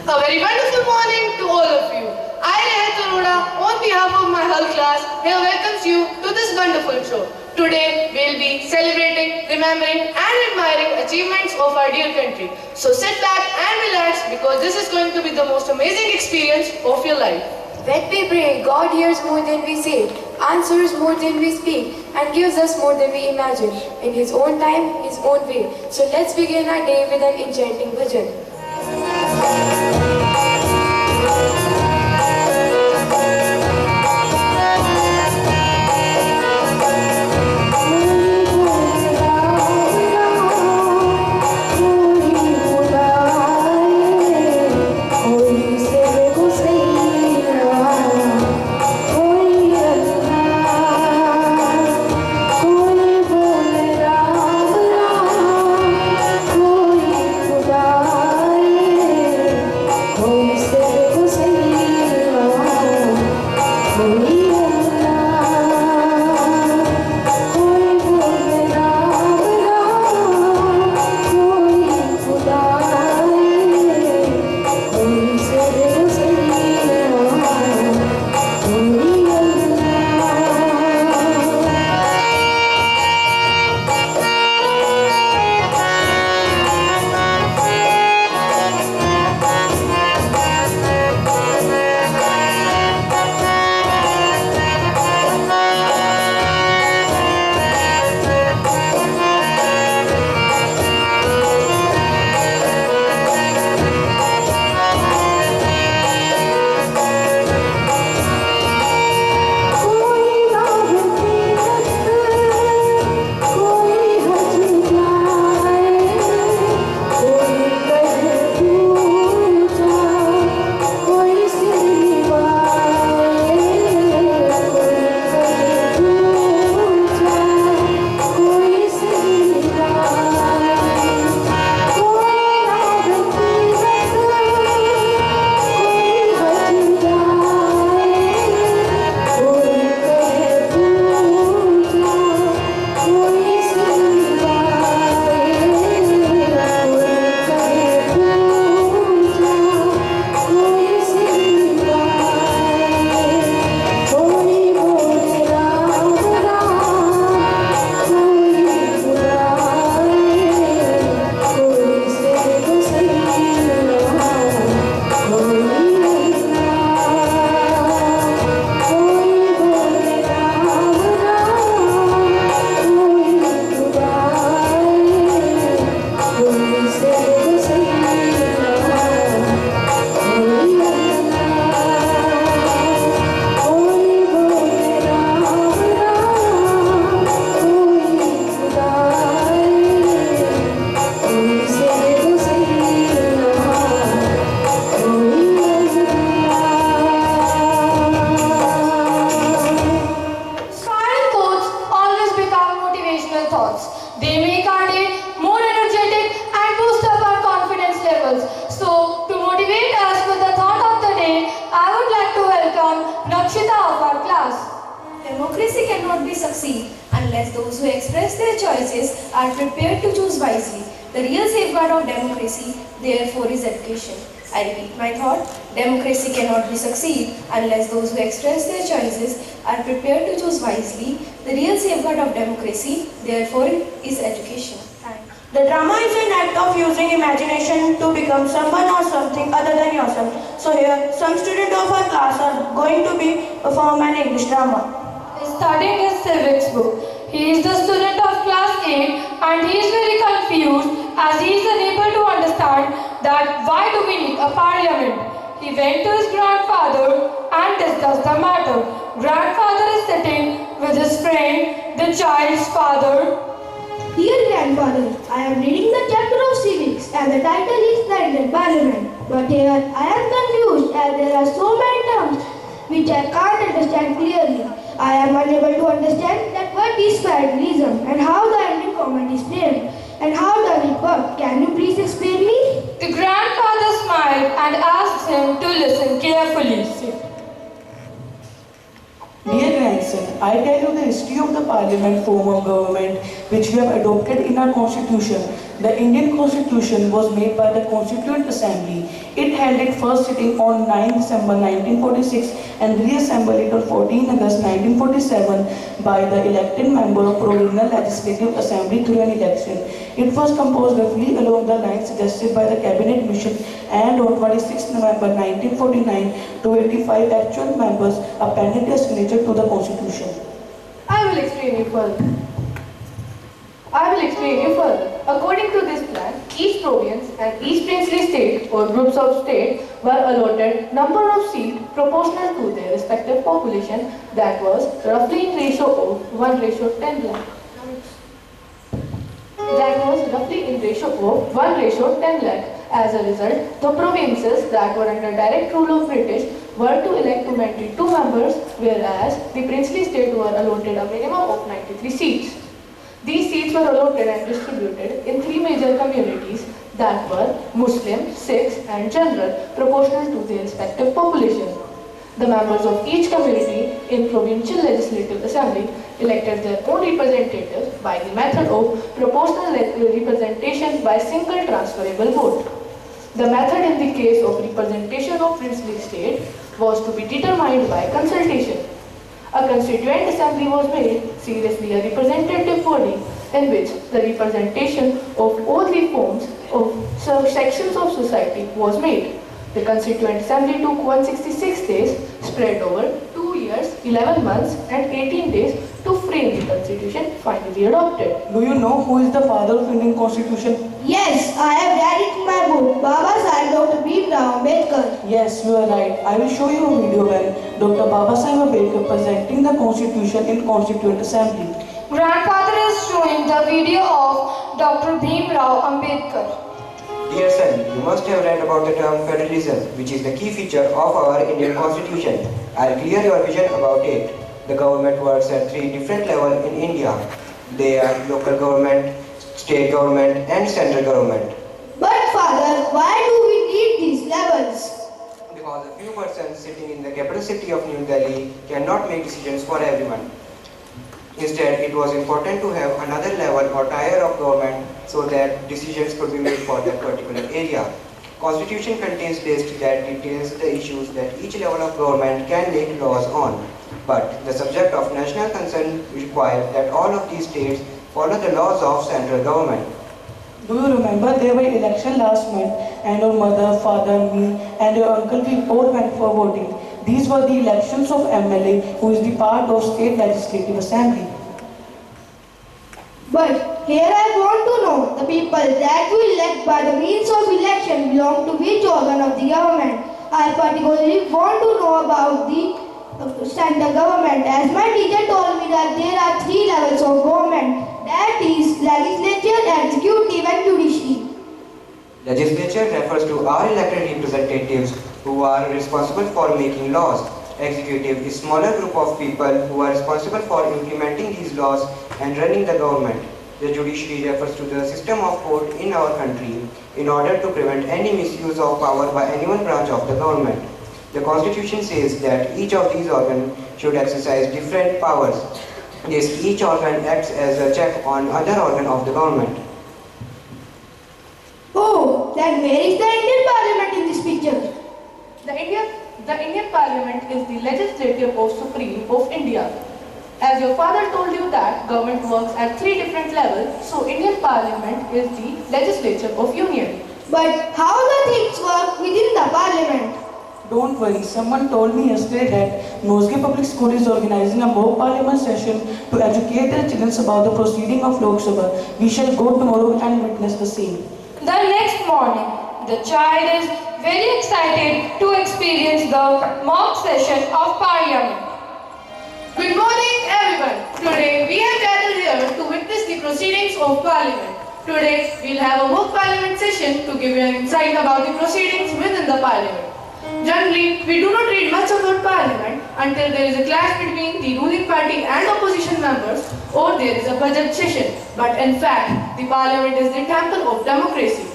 A very wonderful morning to all of you. I, Rehat Arora, on behalf of my whole class, here welcomes you to this wonderful show. Today, we'll be celebrating, remembering and admiring achievements of our dear country. So sit back and relax because this is going to be the most amazing experience of your life. When we pray, God hears more than we say, answers more than we speak, and gives us more than we imagine, in His own time, His own way. So let's begin our day with an enchanting bhajan. They make our day more energetic and boost up our confidence levels. So, to motivate us with the thought of the day, I would like to welcome Nakshita of our class. Democracy cannot be succeed unless those who express their choices are prepared to choose wisely. The real safeguard of democracy, therefore, is education. I repeat my thought. Democracy cannot be succeed unless those who express their choices are prepared to choose wisely. The real safeguard of democracy, therefore, is education. Thanks. The drama is an act of using imagination to become someone or something other than yourself. So here, some students of our class are going to perform an English drama. He is studying his civics book. He is the student of class 8 and he is very confused as he is unable to understand that why do we need a parliament. He went to his grandfather and discussed the matter. Grandfather is sitting with his friend, the child's father. Dear grandfather, I am reading the chapter of civics and the title is the Indian Parliament. But here I am confused as there are so many terms which I can't understand clearly. I am unable to understand that what is federalism and how the Indian government is framed and how does it work. Can you please explain me? The grandfather smiled and asked him to listen carefully. Dear grandson, lesson, I tell you the history of the Parliament form of government which we have adopted in our Constitution. The Indian Constitution was made by the Constituent Assembly. It held its first sitting on 9 December 1946 and reassembled it on 14 August 1947 by the elected member of Provisional Legislative Assembly through an election. It was composed roughly along the lines suggested by the Cabinet Mission, and on 26 November 1949, 285 actual members appended their signature to the Constitution. I will explain you further. According to this plan, each province and each princely state or groups of states were allotted number of seats proportional to their respective population, that was roughly in ratio of 1:10 lakh. As a result, the provinces that were under direct rule of British were to elect 292 members, whereas the princely state were allotted a minimum of 93 seats. These seats were allotted and distributed in three major communities that were Muslim, Sikhs and General, proportional to their respective population. The members of each community in provincial legislative assembly elected their own representatives by the method of proportional representation by single transferable vote. The method in the case of representation of princely state was to be determined by consultation. A constituent assembly was made, seriously a representative body, in which the representation of all the forms of sections of society was made. The Constituent Assembly took 166 days, spread over 2 years, 11 months and 18 days to frame the Constitution finally adopted. Do you know who is the father of Indian Constitution? Yes, I have read it in my book, Baba Sahib Dr. Bhim Rao Ambedkar. Yes, you are right. I will show you a video when Dr. Baba Sahib Ambedkar presenting the Constitution in Constituent Assembly. Grandfather is showing the video of Dr. Bhim Rao Ambedkar. Dear son, you must have read about the term federalism, which is the key feature of our Indian Constitution. I'll clear your vision about it. The government works at three different levels in India. They are local government, state government and central government. But father, why do we need these levels? Because a few persons sitting in the capital city of New Delhi cannot make decisions for everyone. Instead, it was important to have another level or tier of government so that decisions could be made for that particular area. Constitution contains list that details the issues that each level of government can make laws on. But the subject of national concern requires that all of these states follow the laws of central government. Do you remember there were election last month and your mother, father, me and your uncle, we all went for voting. These were the elections of MLA, who is the part of State Legislative Assembly. But here I want to know, the people that we elect by the means of election belong to which organ of the government? I particularly want to know about the central government, as my teacher told me that there are three levels of government, that is legislature, executive and judiciary. Legislature refers to our elected representatives who are responsible for making laws. Executive is a smaller group of people who are responsible for implementing these laws and running the government. The judiciary refers to the system of court in our country in order to prevent any misuse of power by any one branch of the government. The Constitution says that each of these organs should exercise different powers. Thus, each organ acts as a check on other organ of the government. Oh, then where is the Indian Parliament in this picture? The Indian Parliament is the legislative of Supreme of India. As your father told you that government works at three different levels, so Indian Parliament is the legislature of Union. But how the things work within the Parliament? Don't worry, someone told me yesterday that Nosgay Public School is organizing a mock parliament session to educate their children about the proceeding of Lok Sabha. We shall go tomorrow and witness the same. The next morning, the child is very excited to experience the mock session of Parliament. Good morning, everyone. Today we have gathered here to witness the proceedings of Parliament. Today we'll have a mock Parliament session to give you an insight about the proceedings within the Parliament. Generally, we do not read much about Parliament until there is a clash between the ruling party and opposition members or there is a budget session. But in fact, the Parliament is the temple of democracy.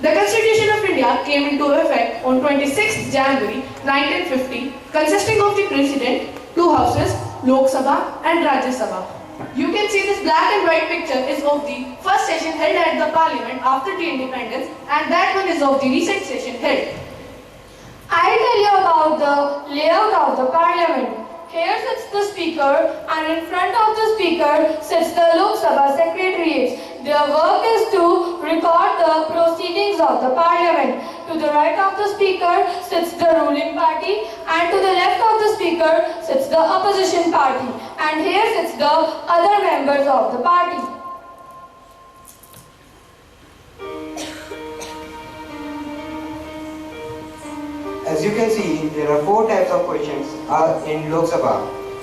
The Constitution of India came into effect on 26 January 1950, consisting of the President, two houses, Lok Sabha and Rajya Sabha. You can see this black and white picture is of the first session held at the parliament after the independence, and that one is of the recent session held. I'll tell you about the layout of the parliament. Here sits the speaker, and in front of the speaker sits the Lok Sabha secretariats. Their work is to record the proceedings of the parliament. To the right of the speaker sits the ruling party, and to the left of the speaker sits the opposition party. And here sits the other members of the party. As you can see, there are 4 types of questions in Lok Sabha: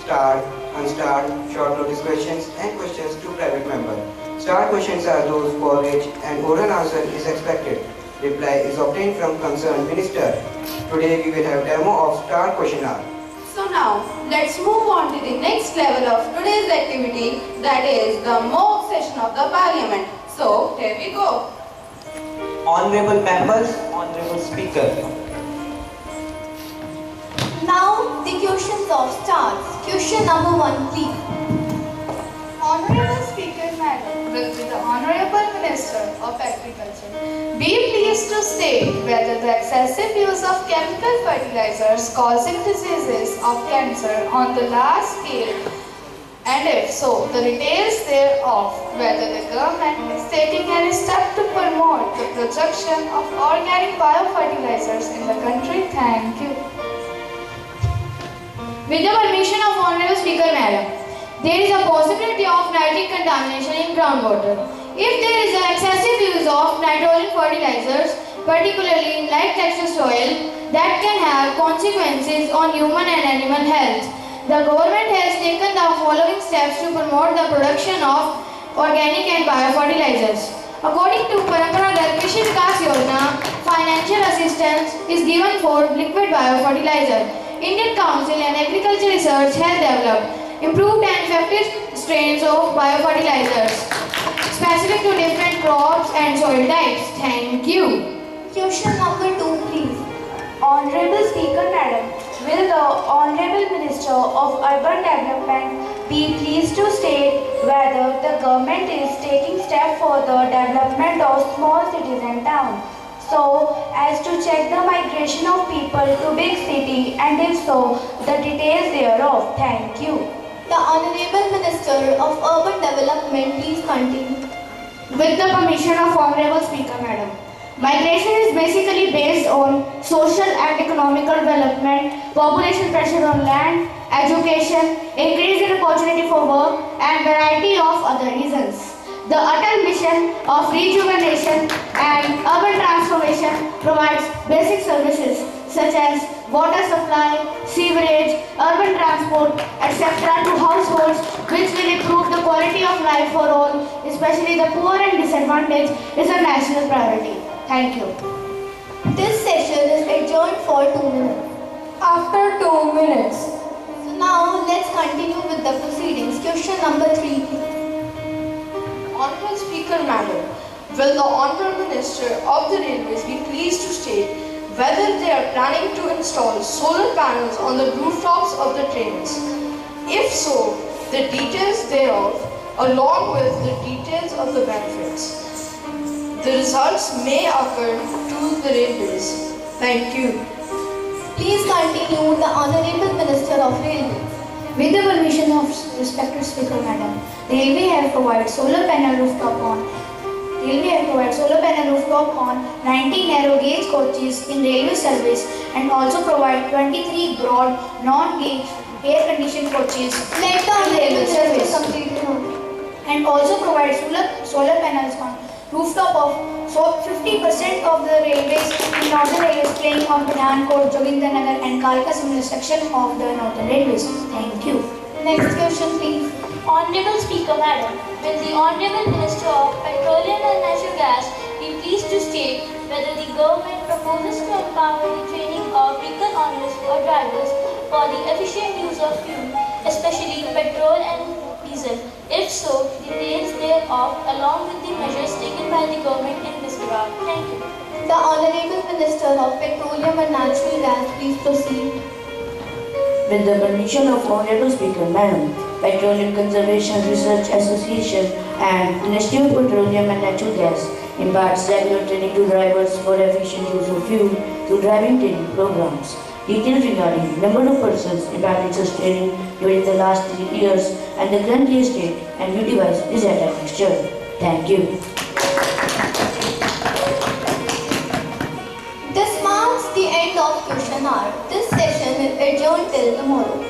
starred, unstarred, short notice questions, and questions to private member. Starred questions are those for which an oral answer is expected. Reply is obtained from concerned minister. Today we will have demo of starred question hour. So now, let's move on to the next level of today's activity, that is the mock session of the parliament. So, here we go. Honorable members, honorable speaker. Now the questions of stars. Question number 1, please. Honorable Speaker Madam, will be the Honorable Minister of Agriculture be pleased to state whether the excessive use of chemical fertilizers causing diseases of cancer on the large scale, and if so, the details thereof, whether the government is taking any step to promote the production of organic biofertilizers in the country. Thank you. With the permission of Honorable Speaker Madam, there is a possibility of nitric contamination in groundwater. If there is an excessive use of nitrogen fertilizers, particularly in light texture soil, that can have consequences on human and animal health. The government has taken the following steps to promote the production of organic and biofertilizers. According to Paramparagat Krishi Vikas Yojana, financial assistance is given for liquid biofertilizer. Indian Council and Agriculture Research has developed improved and effective strains of biofertilizers specific to different crops and soil types. Thank you. Question number 2, please. Honorable Speaker Madam, will the Honorable Minister of Urban Development be pleased to state whether the government is taking steps for the development of small cities and towns, so as to check the migration of people to big city, and if so, the details thereof. Thank you. The Honorable Minister of Urban Development, please continue. With the permission of Honorable Speaker Madam, migration is basically based on social and economical development, population pressure on land, education, increase in opportunity for work, and variety of other reasons. The Atal Mission of Rejuvenation and Urban Transformation provides basic services such as water supply, sewerage, urban transport, etc. to households, which will improve the quality of life for all, especially the poor and disadvantaged, is a national priority. Thank you. This session is adjourned for 2 minutes. After 2 minutes. So now let's continue with the proceedings. Question number 3, please. Honorable Speaker Madam, will the Honorable Minister of the Railways be pleased to state whether they are planning to install solar panels on the rooftops of the trains? If so, the details thereof, along with the details of the benefits. The results may occur to the railways. Thank you. Please continue, the Honorable Minister of Railways. With the permission of respected Speaker Madam, Railway have provided solar panel rooftop on 19 narrow gauge coaches in railway service, and also provide 23 broad non-gauge air conditioned coaches Let the in railway Honorable service, Minister complete the note. and also provide solar panels on rooftop of 50% of the railways in Northern Railways playing on Pathankot, Jogindranagar and Kalka similar section of the Northern Railways. Thank you. Next question, please. Honorable Speaker Madam, will the Honorable Minister of Petroleum and Natural Gas be pleased to state whether the government proposes to empower the training of vehicle owners or drivers for the efficient use of fuel, especially petrol and diesel? If so, details thereof along with the measures taken by the government in this regard. Thank you. The Honorable Minister of Petroleum and Natural Gas, please proceed. With the permission of Honorable Speaker Madam, Petroleum Conservation Research Association and Institute of Petroleum and Natural Gas imparts regular training to drivers for efficient use of fuel through driving training programs. Details regarding number of persons imparting such training during the last 3 years and the current year state and new device is at annexure. Thank you. This marks the end of question hour. This session is adjourned till tomorrow.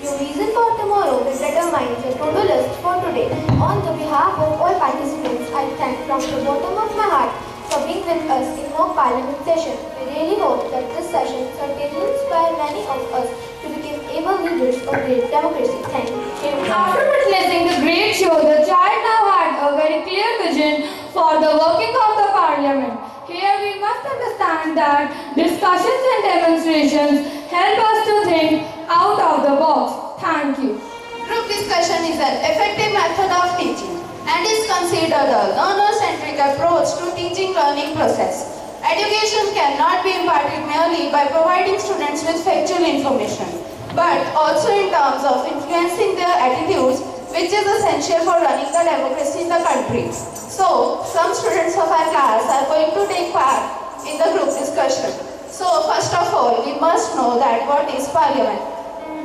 Your reason for tomorrow will determine your to-do list for today. On the behalf of all participants, I thank from the bottom of my heart for being with us in mock parliament session. We really hope that this session certainly inspire many of us to become able leaders of great democracy. Thank you. After witnessing the great show, the child now had a very clear vision for the working of the parliament. Here we must understand that discussions and demonstrations help us to think out of the box. Thank you. Group discussion is an effective method of teaching and is considered a learner-centric approach to teaching-learning process. Education cannot be imparted merely by providing students with factual information, but also in terms of influencing their attitudes, which is essential for running the democracy in the country. So, some students of our class are going to take part in the group discussion. So, first of all, we must know that what is Parliament.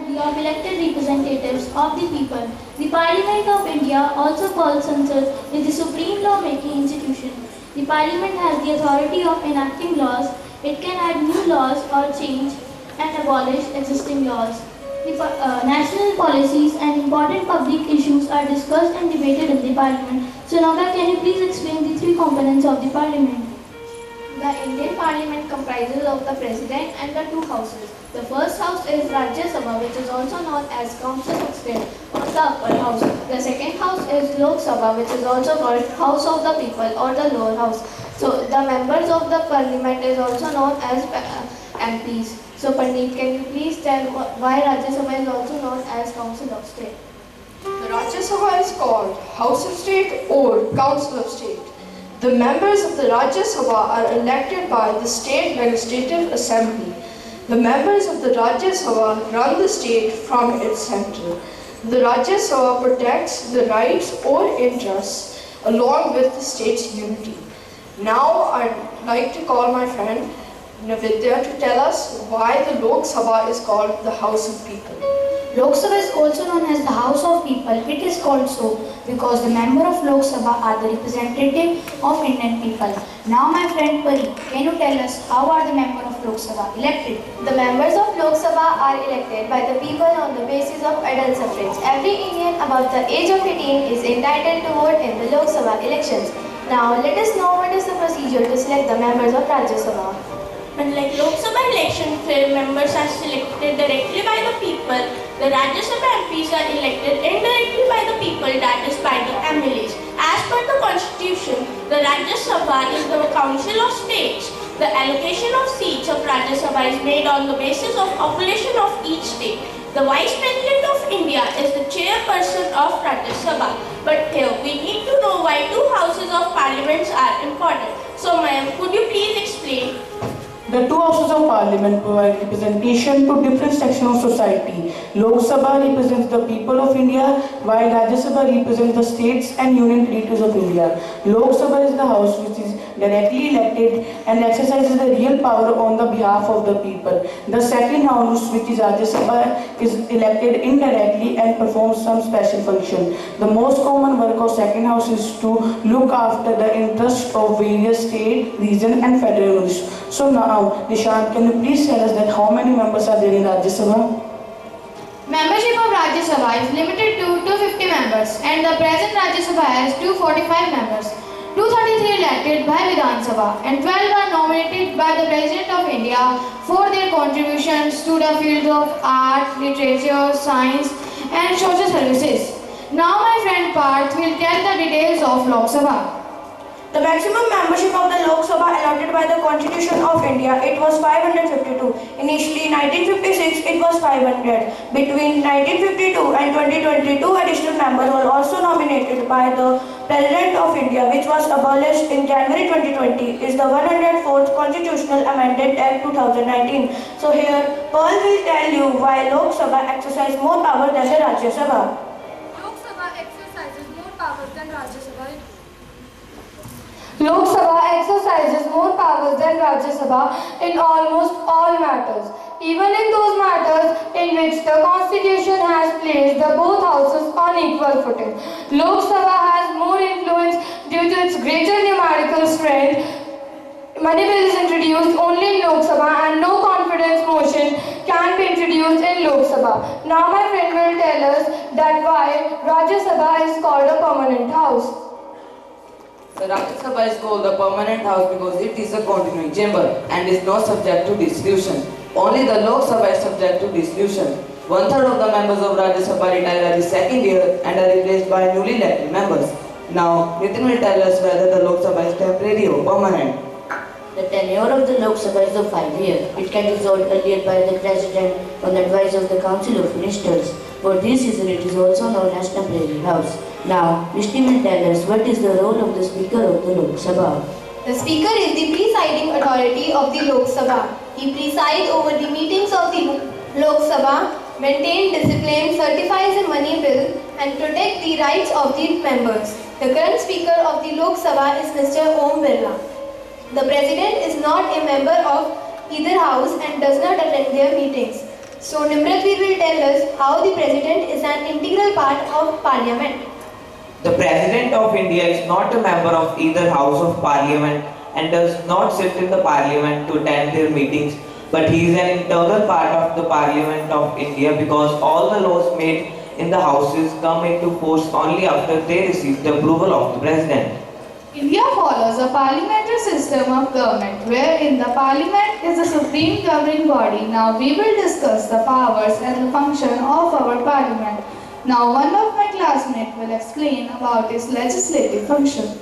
We are elected representatives of the people. The Parliament of India, also called Sansad, is the supreme law-making institution. The Parliament has the authority of enacting laws. It can add new laws or change and abolish existing laws. The national policies and important public issues are discussed and debated in the Parliament. So Naga, can you please explain the 3 components of the Parliament? The Indian Parliament comprises of the President and the 2 houses. The first house is Rajya Sabha, which is also known as Council of State or the upper house. The second house is Lok Sabha, which is also called House of the People or the lower house. So the members of the Parliament is also known as MPs. So Pandit, can you please tell why Rajya Sabha is also known as Council of State? The Rajya Sabha is called House of State or Council of State. The members of the Rajya Sabha are elected by the State Legislative Assembly. The members of the Rajya Sabha run the state from its center. The Rajya Sabha protects the rights or interests along with the state's unity. Now I'd like to call my friend Navidya to tell us why the Lok Sabha is called the House of People. Lok Sabha is also known as the House of People. It is called so because the member of Lok Sabha are the representative of Indian people. Now my friend Pari, can you tell us how are the members of Lok Sabha elected? The members of Lok Sabha are elected by the people on the basis of adult suffrage. Every Indian above the age of 18 is entitled to vote in the Lok Sabha elections. Now let us know what is the procedure to select the members of Rajya Sabha. Unlike Lok Sabha elections where members are selected directly by the people, the Rajya Sabha MPs are elected indirectly by the people, that is by the MLAs. As per the constitution, the Rajya Sabha is the council of states. The allocation of seats of Rajya Sabha is made on the basis of population of each state. The Vice President of India is the chairperson of Rajya Sabha. But here we need to know why 2 houses of parliaments are important. So ma'am, could you please explain? The 2 houses of parliament provide representation to different sections of society. Lok Sabha represents the people of India, while Rajya Sabha represents the states and union territories of India. Lok Sabha is the house which is directly elected and exercises the real power on the behalf of the people. The second house, which is Rajya Sabha, is elected indirectly and performs some special function. The most common work of second house is to look after the interests of various state, region and federal units. So now, Nishant, can you please tell us that how many members are there in Rajya Sabha? Membership of Rajya Sabha is limited to 250 members and the present Rajya Sabha has 245 members. 233 elected by Vidhan Sabha and 12 are nominated by the President of India for their contributions to the fields of art, literature, science and social services. Now my friend Parth will tell the details of Lok Sabha. The maximum membership of the Lok Sabha allotted by the Constitution of India, it was 552. Initially, in 1956, it was 500. Between 1952 and 2022, additional members were also nominated by the President of India, which was abolished in January 2020, is the 104th Constitutional Amendment Act 2019. So here, Paul will tell you why Lok Sabha exercises more power than the Rajya Sabha. Lok Sabha exercises more powers than Rajya Sabha. Lok Sabha exercises more powers than Rajya Sabha in almost all matters, even in those matters in which the Constitution has placed the both houses on equal footing. Lok Sabha has more influence due to its greater numerical strength. Money bill is introduced only in Lok Sabha and no confidence motion can be introduced in Lok Sabha. Now my friend will tell us that why Rajya Sabha is called a permanent house. The Rajya Sabha is called the permanent house because it is a continuing chamber and is not subject to dissolution. Only the Lok Sabha is subject to dissolution. One-third of the members of Rajya Sabha retire every second year and are replaced by newly elected members. Now, Nitin will tell us whether the Lok Sabha is temporary or permanent. The tenure of the Lok Sabha is of 5 years. It can be dissolved earlier by the President on the advice of the Council of Ministers. For this reason, it is also known as temporary house. Now, Mishti will tell us what is the role of the Speaker of the Lok Sabha. The Speaker is the presiding authority of the Lok Sabha. He presides over the meetings of the Lok Sabha, maintains discipline, certifies the money bill, and protects the rights of the members. The current Speaker of the Lok Sabha is Mr. Om Birla. The President is not a member of either house and does not attend their meetings. So Nimratvir will tell us how the President is an integral part of Parliament. The President of India is not a member of either House of Parliament and does not sit in the Parliament to attend their meetings, but he is an integral part of the Parliament of India because all the laws made in the Houses come into force only after they receive the approval of the President. India follows a parliamentary system of government wherein the parliament is the supreme governing body. Now we will discuss the powers and the function of our parliament. Now one of my classmates will explain about its legislative function.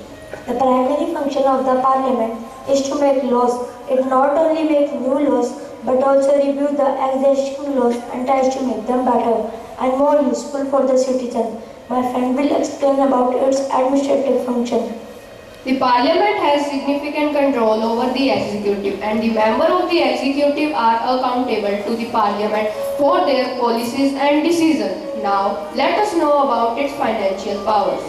The primary function of the parliament is to make laws. It not only makes new laws but also reviews the existing laws and tries to make them better and more useful for the citizen. My friend will explain about its administrative function. The Parliament has significant control over the executive and the members of the executive are accountable to the Parliament for their policies and decisions. Now, let us know about its financial powers.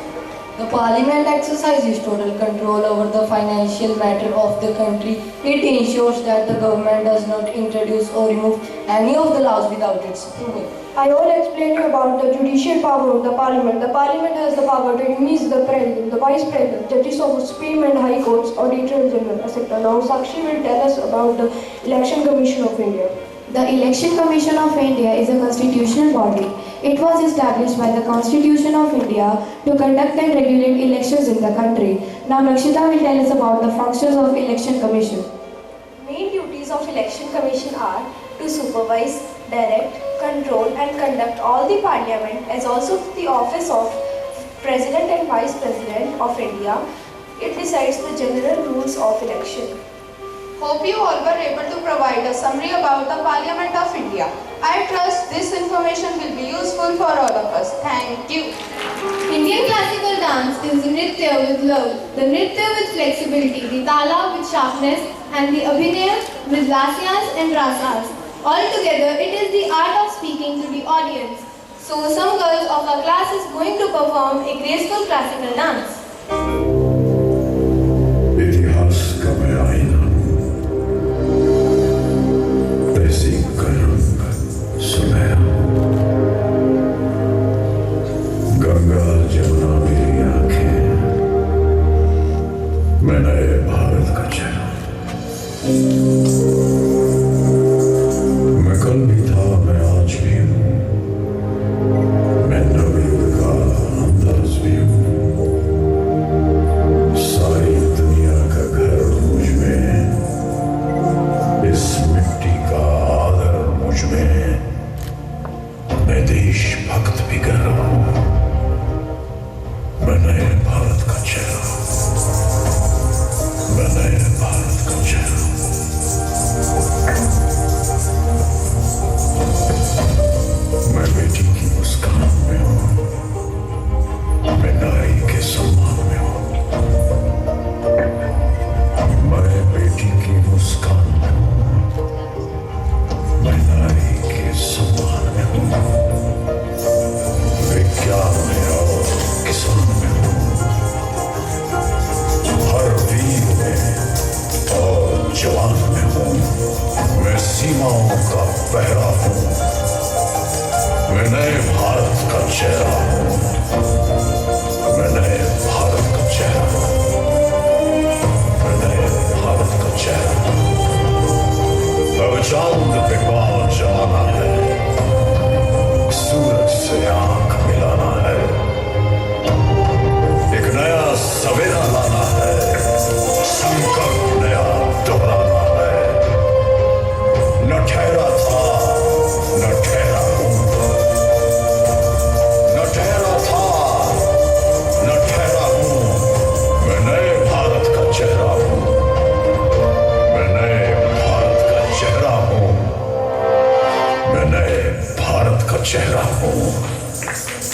The Parliament exercises total control over the financial matter of the country. It ensures that the government does not introduce or remove any of the laws without its approval. I will explain you about the judicial power of the Parliament. The Parliament has the power to impeach the President, the Vice President, Judges of the Supreme and High Courts, Auditor General, etc. Now Sakshi will tell us about the Election Commission of India. The Election Commission of India is a constitutional body. It was established by the Constitution of India to conduct and regulate elections in the country. Now Nakshita will tell us about the functions of Election Commission. Main duties of Election Commission are to supervise, direct, control and conduct all the Parliament as also the office of President and Vice President of India. It decides the general rules of election. Hope you all were able to provide a summary about the Parliament of India. I trust this information will be useful for all of us. Thank you. Indian classical dance is the Nritya with love, the Nritya with flexibility, the Tala with sharpness and the Abhinaya with lasyas and rasas. Altogether, it is the art of speaking to the audience. So some girls of our class is going to perform a graceful classical dance. इतिहास का मैं आईना हूँ, तहसीब का रंग सुनहरा, गंगा जमुना मेरी आंखें, मैं नए भारत का चेहरा, मैं कल भी था, मैं आज भी हूँ, मैं नवयुग का अंदाज भी हूँ, सारी दुनिया का घर मुझ में चेहरा हूँ, मैं नए भारत का चेहरा हूँ, मैं नए भारत का चेहरा हूँ। अब चांद पे पाँव जमाना है, सूरज से आंख मिलाना है, एक नया सवेरा लाना है, संकल्प नया दोहराना है। न ठहरा था न ठहरा हूँ, न ठहरा था न ठहरा हूँ, मैं नए भारत का चेहरा हूँ, मैं नए भारत का चेहरा हूँ, मैं नए भारत का चेहरा हूँ,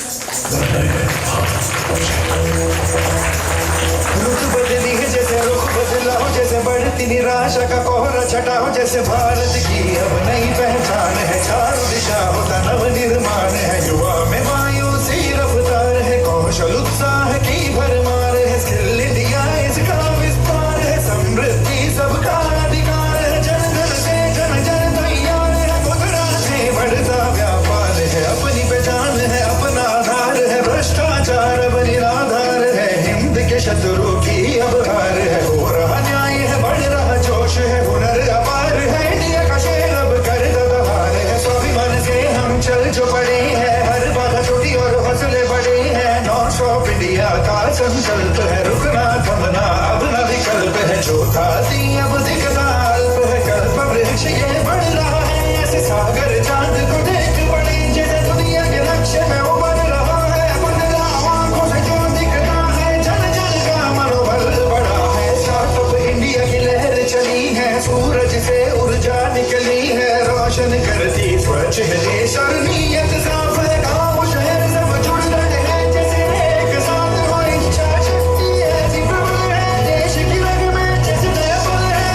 मैं नए भारत का चेहरा हूँ। रुख बदली है जैसे रुख बदला हो, जैसे बढ़ती निराशा का कोहरा छटा हो, जैसे भारत की अब नई पहचान है, चारों दिशाओं का नव निर्माण है। युवा में मायूसी रफ्तार है, कौशल उत्साह की भरमार है, स्किल इंडिया इसका विस्तार है, समृद्धि सबका अधिकार है, जन जन से जन जन तैयार है, मुद्रा से बढ़ता व्यापार है, अपनी पहचान है, अपना आधार है, भ्रष्टाचार अब निराधार है, हिंद के शत्रु की अब हार है, हो रहा न्याय है, बढ़ रहा जोश है, हुनर अपार है, इंडिया का शेर अब कर दहार है, स्वाभिमान से हम चल जो पड़े हैं, हर बाधा छोटी और हौसले बड़े हैं, नॉन स्टॉप इंडिया का संकल्प है, रुकना थमना अब न विकल्प है, जो था दी अब दिखता अल्प है, कल्प वृक्ष ये बढ़ रहा है, ऐसे सागर चांद को देख पड़े, जैसे दुनिया के लक्ष्य में उभर रहा है, बदलाव आंखों से जो दिखता है, जन जन का मनोबल बढ़ा है, स्टार्टअप इंडिया की लहर चली है, सूरज से ऊर्जा निकली है, रोशन करती स्वच्छ है देश और नीयत साफ है, गाँव शहर सब जुड़ रहे हैं, जैसे एक साथ हो, इच्छा शक्ति ऐसी प्रबल है, देश की रग में जैसे नया बल है,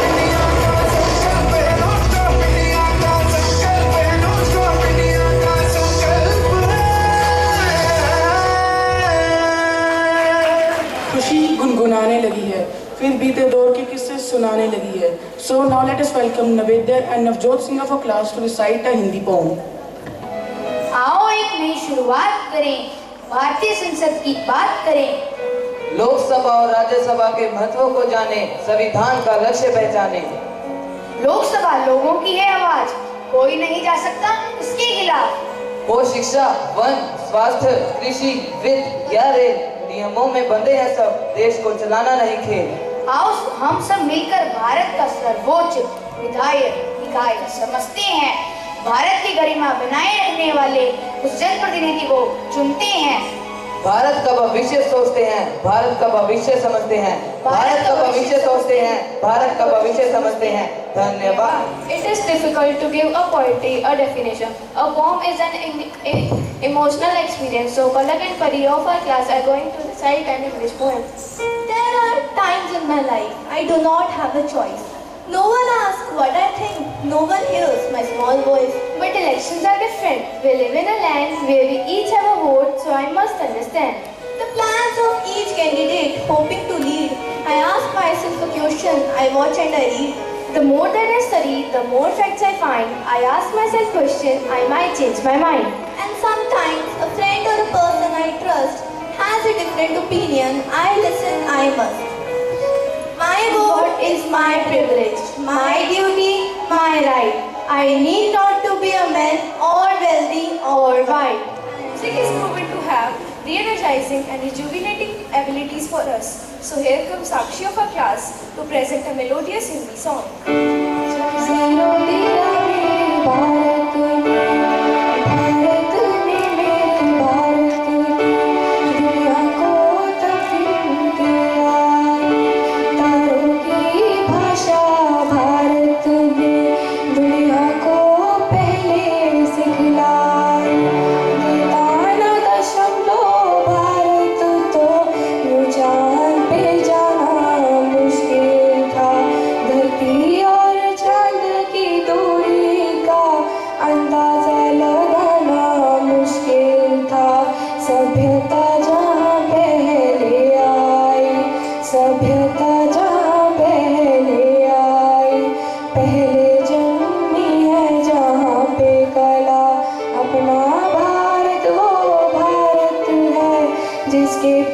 इंडिया का संकल्प है, नॉन स्टॉप इंडिया का संकल्प है, नॉन स्टॉप इंडिया का संकल्प है। खुशी गुनगुनाने लगी है, फिर बीते दौर के किस्से सुनाने लगी है। So now let us welcome Navedya and Navjot Singh of our class to recite a Hindi poem. आओ एक नई शुरुआत करें, भारतीय संसद की बात करें। लोकसभा और राज्यसभा के महत्व को जाने, संविधान का लक्ष्य पहचाने। लोकसभा लोगों की है आवाज, कोई नहीं जा सकता इसके खिलाफ। वो शिक्षा, वन, स्वास्थ्य, कृषि, वित्त या रेल, नियमों में बंधे हैं सब, देश को चलाना नहीं खेल। आओ हम सब मिलकर भारत का सर्वोच्च विधायक इकाई समझते हैं, भारत की गरिमा बनाए रखने वाले उस जनप्रतिनिधि को चुनते हैं। भारत का भविष्य सोचते हैं, भारत का भविष्य समझते हैं, भारत का भविष्य सोचते हैं, भारत का भविष्य समझते हैं। धन्यवाद। It is difficult to give a poetry a definition. A poem is an emotional experience. So Palak and Pari of our class are going to recite an English poem. There are times in my life I do not have a choice. No one asks what I think, no one hears my small voice. But elections are different. We live in a land where we each have a vote, so I must understand the plans of each candidate hoping to lead. I ask myself a question, I watch and I read. The more that I study, the more facts I find. I ask myself questions, I might change my mind. And sometimes a friend or a person I trust has a different opinion. I listen, I must. My vote is my privilege, my duty, my right. I need not to be a man or wealthy or white. Music is proven to have re-energizing and rejuvenating abilities for us. So here comes Sakshi of our class to present a melodious Hindi song. धरती और चांद की दूरी का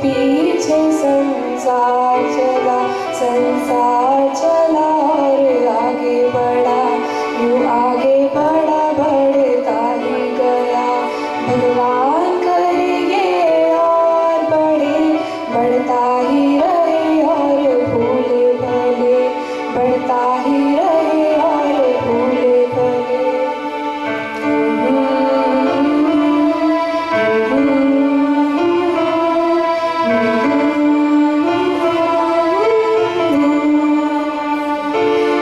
पीछे संसार चला, संसार चला और आगे बढ़ा, यूं आगे बढ़ा बढ़ता ही गया। भगवान करेंगे और बढ़े, बढ़ता ही रहे और भूले भले, बढ़ता ही रहे और भूले भले।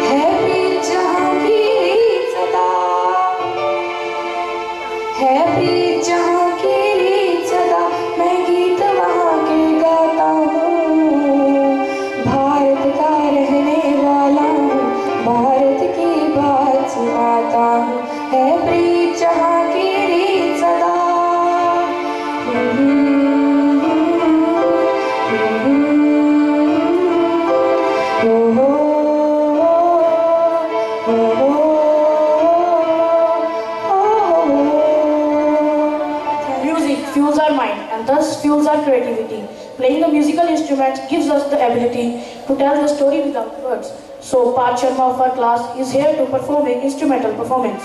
है प्रीत जहाँ की रीत सदा, है प्रीत जहाँ की रीत सदा, मैं गीत वहाँ के गाता हूँ। भारत का रहने वाला हूँ, भारत की बात सुनाता हूँ। है प्रीत जहाँ की रीत सदा। Music fuels our mind and thus fuels our creativity. Playing a musical instrument gives us the ability to tell the story without words. So Parth Sharma of our class is here to perform an instrumental performance.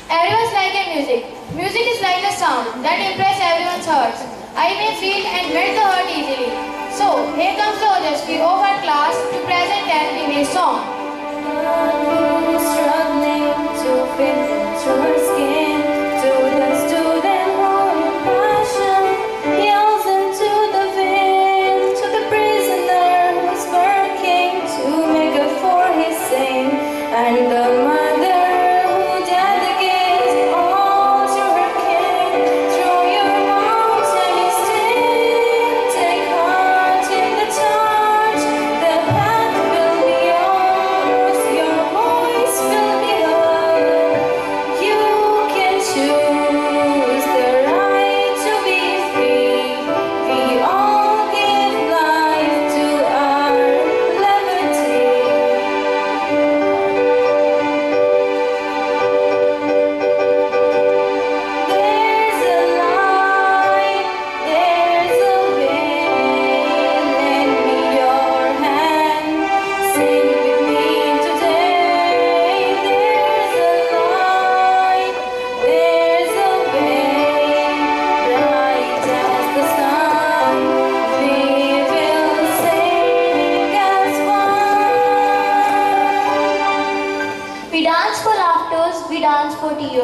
Everyone's like a music. Music is like a sound that impresses everyone's hearts. I may feel and melt the heart easily. So, here comes the Ojasvi of our class to present an English song. Struggling to fit into her skin, to the student holding passion, yells into the wind, to the prisoner who's working to make up for his sin, and the mother who dedicates all to her kin. Throw your arms and extend, take heart in the touch, the path will be yours, your voice will be heard. You can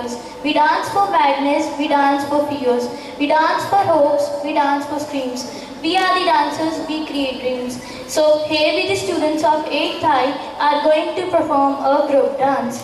tears. We dance for madness, we dance for fears. We dance for hopes, we dance for screams. We are the dancers, we create dreams. So here we the students of 8th I are going to perform a group dance.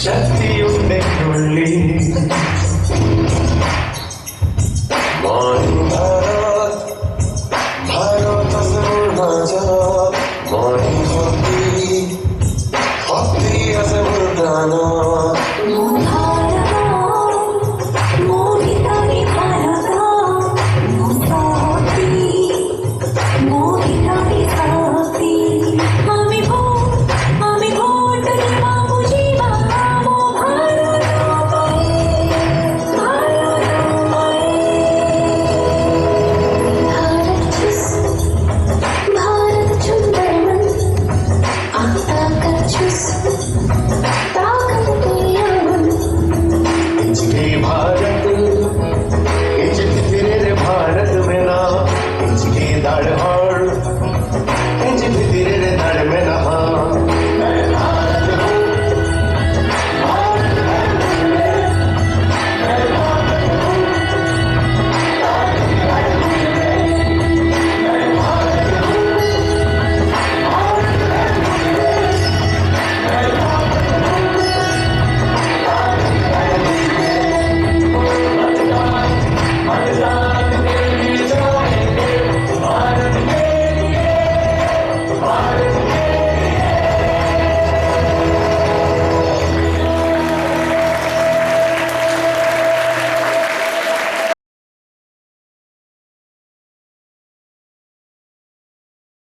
ശക്തിയുണ്ടെന്നുള്ളിൽ